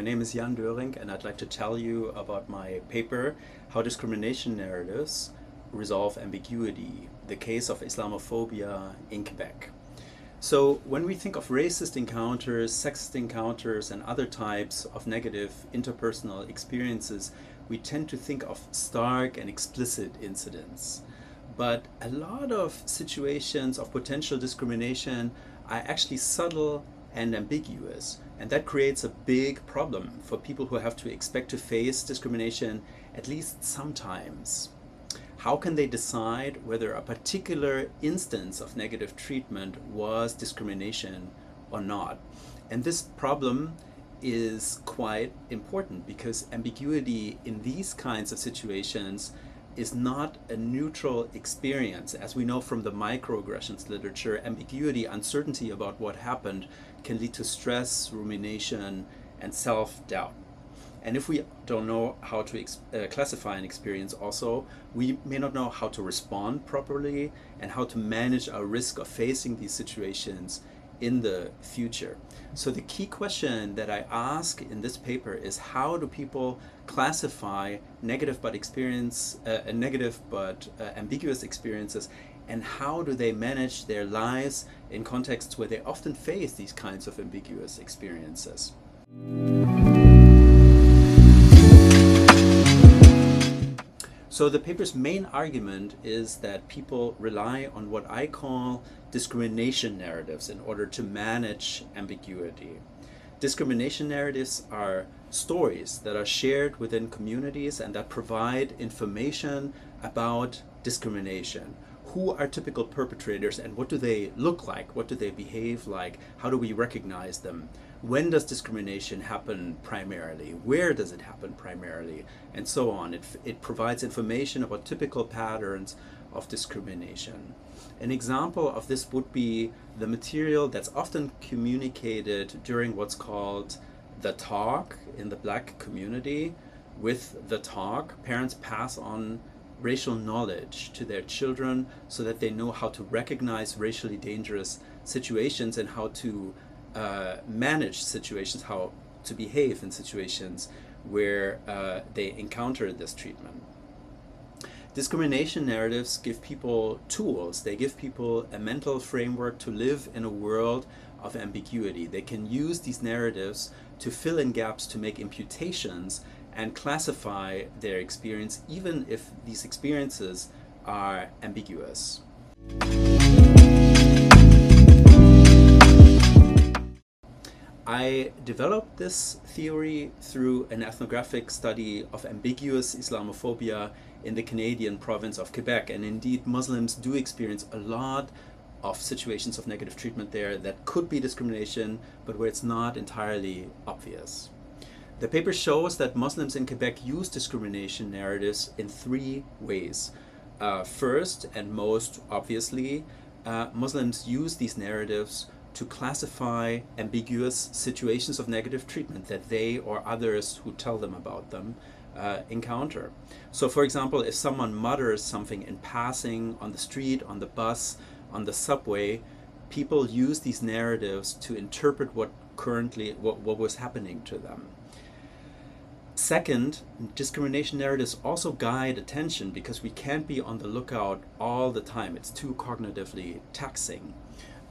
name is Jan Doering, and I'd like to tell you about my paper, How Discrimination Narratives Resolve Ambiguity, the Case of Islamophobia in Quebec. So when we think of racist encounters, sexist encounters, and other types of negative interpersonal experiences, we tend to think of stark and explicit incidents. But a lot of situations of potential discrimination are actually subtle and ambiguous, and that creates a big problem for people who have to expect to face discrimination at least sometimes. How can they decide whether a particular instance of negative treatment was discrimination or not? And this problem is quite important because ambiguity in these kinds of situations is not a neutral experience. As we know from the microaggressions literature, ambiguity, uncertainty about what happened, can lead to stress, rumination, and self-doubt. And if we don't know how to classify an experience also, we may not know how to respond properly and how to manage our risk of facing these situations in the future. So the key question that I ask in this paper is, how do people classify negative but ambiguous experiences, and how do they manage their lives in contexts where they often face these kinds of ambiguous experiences? So the paper's main argument is that people rely on what I call discrimination narratives in order to manage ambiguity. Discrimination narratives are stories that are shared within communities and that provide information about discrimination. Who are typical perpetrators and what do they look like? What do they behave like? How do we recognize them? When does discrimination happen primarily? Where does it happen primarily? And so on. It provides information about typical patterns of discrimination. An example of this would be the material that's often communicated during what's called the talk in the Black community. With the talk, parents pass on racial knowledge to their children so that they know how to recognize racially dangerous situations and how to manage situations, how to behave in situations where they encounter this treatment. Discrimination narratives give people tools. They give people a mental framework to live in a world of ambiguity. They can use these narratives to fill in gaps, to make imputations, and classify their experience, even if these experiences are ambiguous. I developed this theory through an ethnographic study of ambiguous Islamophobia in the Canadian province of Quebec, and indeed Muslims do experience a lot of situations of negative treatment there that could be discrimination, but where it's not entirely obvious. The paper shows that Muslims in Quebec use discrimination narratives in three ways. First, and most obviously, Muslims use these narratives to classify ambiguous situations of negative treatment that they or others who tell them about them encounter. So for example, if someone mutters something in passing on the street, on the bus, on the subway, people use these narratives to interpret what was happening to them. Second, discrimination narratives also guide attention because we can't be on the lookout all the time. It's too cognitively taxing.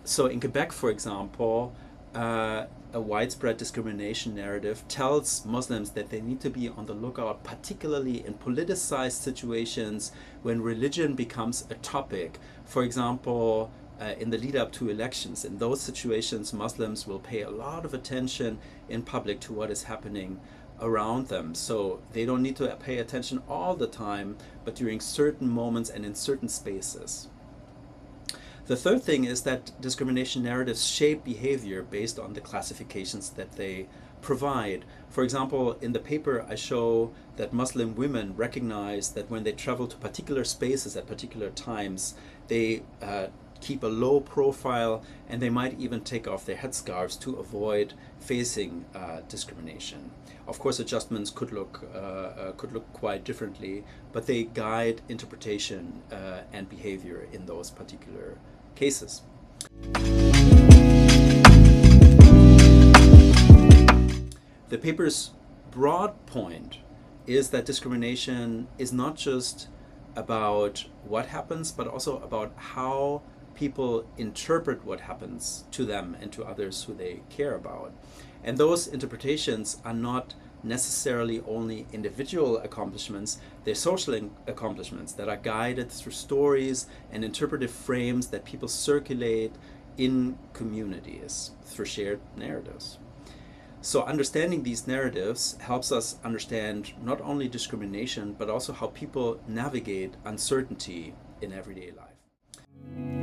So in Quebec, for example, a widespread discrimination narrative tells Muslims that they need to be on the lookout, particularly in politicized situations when religion becomes a topic. For example, in the lead up to elections. In those situations, Muslims will pay a lot of attention in public to what is happening around them. So they don't need to pay attention all the time, but during certain moments and in certain spaces. The third thing is that discrimination narratives shape behavior based on the classifications that they provide. For example, in the paper I show that Muslim women recognize that when they travel to particular spaces at particular times, they keep a low profile and they might even take off their headscarves to avoid facing discrimination. Of course, adjustments could look quite differently, but they guide interpretation and behavior in those particular cases. The paper's broad point is that discrimination is not just about what happens, but also about how people interpret what happens to them and to others who they care about. And those interpretations are not necessarily only individual accomplishments, they're social accomplishments that are guided through stories and interpretive frames that people circulate in communities through shared narratives. So understanding these narratives helps us understand not only discrimination, but also how people navigate uncertainty in everyday life.